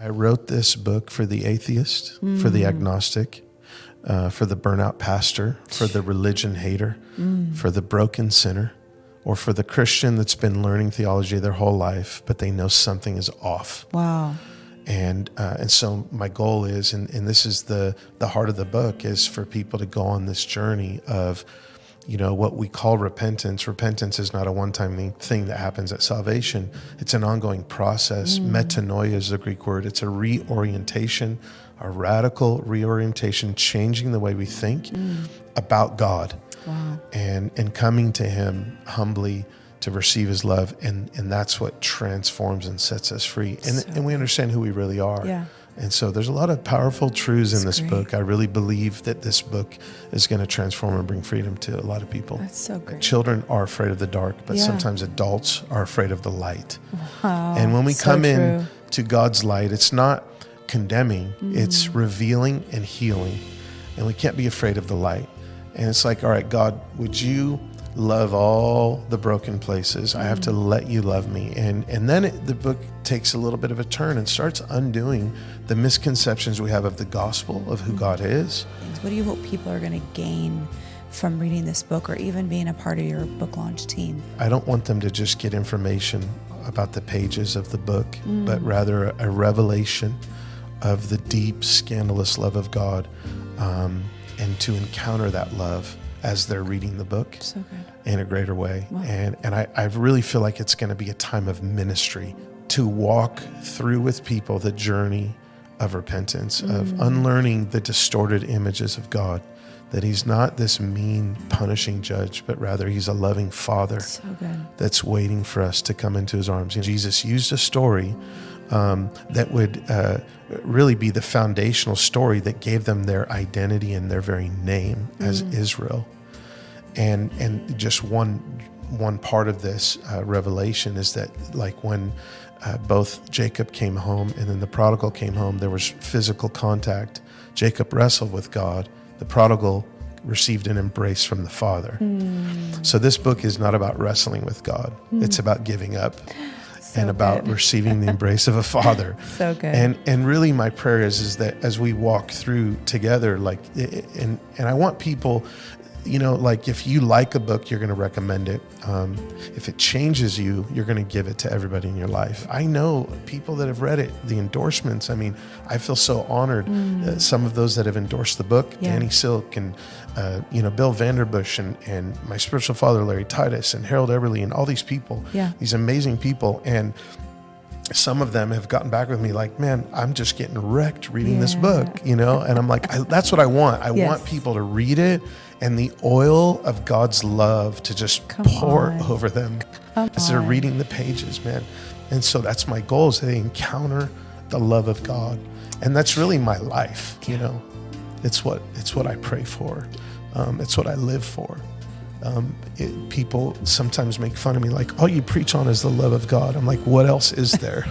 I wrote this book for the atheist, for the agnostic, for the burnout pastor, for the religion hater, for the broken sinner, or for the Christian that's been learning theology their whole life, but they know something is off. Wow. And so my goal is, and this is the heart of the book, is for people to go on this journey of, what we call repentance. Repentance is not a one-time thing that happens at salvation. It's an ongoing process. Metanoia is the Greek word. It's a reorientation, a radical reorientation, changing the way we think about God. Wow. And coming to him humbly to receive his love. And that's what transforms and sets us free. And we understand who we really are. Yeah. And so there's a lot of powerful truths in this book. I really believe that this book is going to transform and bring freedom to a lot of people. That's so great. Children are afraid of the dark, but sometimes adults are afraid of the light. Wow. And when we come in true. to God's light, it's not condemning, it's revealing and healing. And we can't be afraid of the light. And it's like, all right, God, would you love all the broken places? I have to let you love me. And then the book takes a little bit of a turn and starts undoing the misconceptions we have of the gospel, of who God is. What do you hope people are going to gain from reading this book or even being a part of your book launch team? I don't want them to just get information about the pages of the book, but rather a revelation of the deep, scandalous love of God, and to encounter that love as they're reading the book in a greater way. Wow. And I really feel like it's going to be a time of ministry to walk through with people the journey of repentance, of unlearning the distorted images of God, that he's not this mean, punishing judge, but rather he's a loving father that's waiting for us to come into his arms. And Jesus used a story that would really be the foundational story that gave them their identity and their very name as Israel. And just one part of this revelation is that, like, when both Jacob came home and then the prodigal came home, there was physical contact. Jacob wrestled with God. The prodigal received an embrace from the Father. So this book is not about wrestling with God. It's about giving up. And about receiving the embrace of a father. So good. And really my prayer is that as we walk through together, like, and I want people, like, if you like a book, you're going to recommend it. If it changes you, you're going to give it to everybody in your life. I know people that have read it, the endorsements. I mean, I feel so honored. Some of those that have endorsed the book, Danny Silk and, Bill Vanderbush and my spiritual father, Larry Titus, and Harold Everly, and all these people, these amazing people. And some of them have gotten back with me like, man, I'm just getting wrecked reading this book, and I'm like, that's what I want. I want people to read it and the oil of God's love to just pour over them as they're reading the pages, man. And so that's my goal, is they encounter the love of God. And that's really my life, It's what I pray for. It's what I live for. People sometimes make fun of me, like, all you preach on is the love of God. I'm like, what else is there?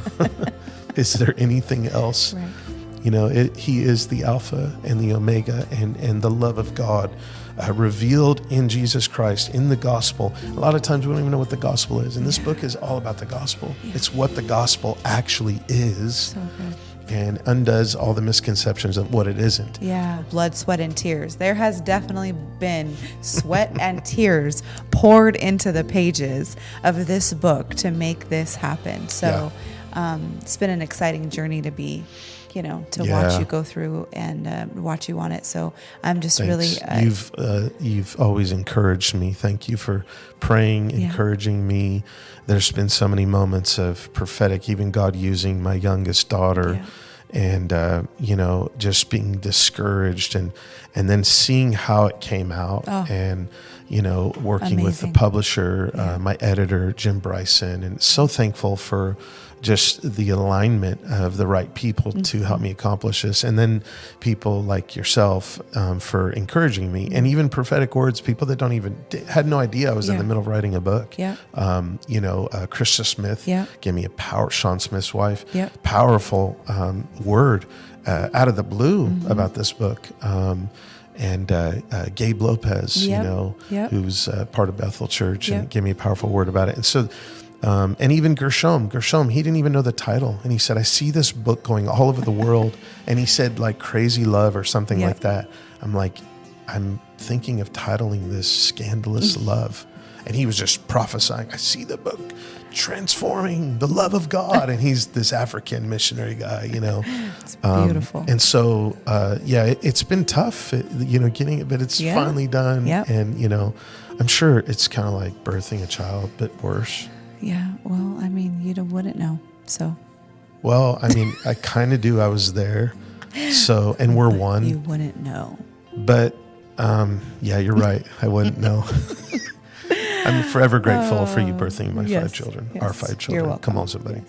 Is there anything else? Right. He is the Alpha and the Omega, and the love of God revealed in Jesus Christ, in the gospel. A lot of times we don't even know what the gospel is. And this book is all about the gospel. It's what the gospel actually is. So good. And undoes all the misconceptions of what it isn't. Yeah, blood, sweat, and tears. There has definitely been sweat and tears poured into the pages of this book to make this happen. So it's been an exciting journey to be, to watch you go through and watch you on it. So I'm just really... You've always encouraged me. Thank you for praying, encouraging me. There's been so many moments of prophetic, even God using my youngest daughter and, just being discouraged and then seeing how it came out and, working with the publisher, my editor, Jim Bryson, and so thankful for just the alignment of the right people to help me accomplish this. And then people like yourself for encouraging me, and even prophetic words, people that had no idea I was in the middle of writing a book. Krista Smith gave me Sean Smith's wife, powerful word out of the blue about this book. And Gabe Lopez, who's part of Bethel Church, and gave me a powerful word about it. And so And even Gershom, he didn't even know the title. And he said, I see this book going all over the world. And he said like Crazy Love or something like that. I'm like, I'm thinking of titling this Scandalous Love. And he was just prophesying, I see the book transforming the love of God. And he's this African missionary guy, you know. It's beautiful. And so, it's been tough, getting it, but it's finally done. Yep. And, I'm sure it's kind of like birthing a child, but worse. Yeah. Well, I mean, you wouldn't know. So. Well, I mean, I kind of do. I was there. So, and we're one. You wouldn't know. But, you're right. I wouldn't know. I'm forever grateful for you birthing my 5 children, our 5 children. You're welcome. Come on, somebody.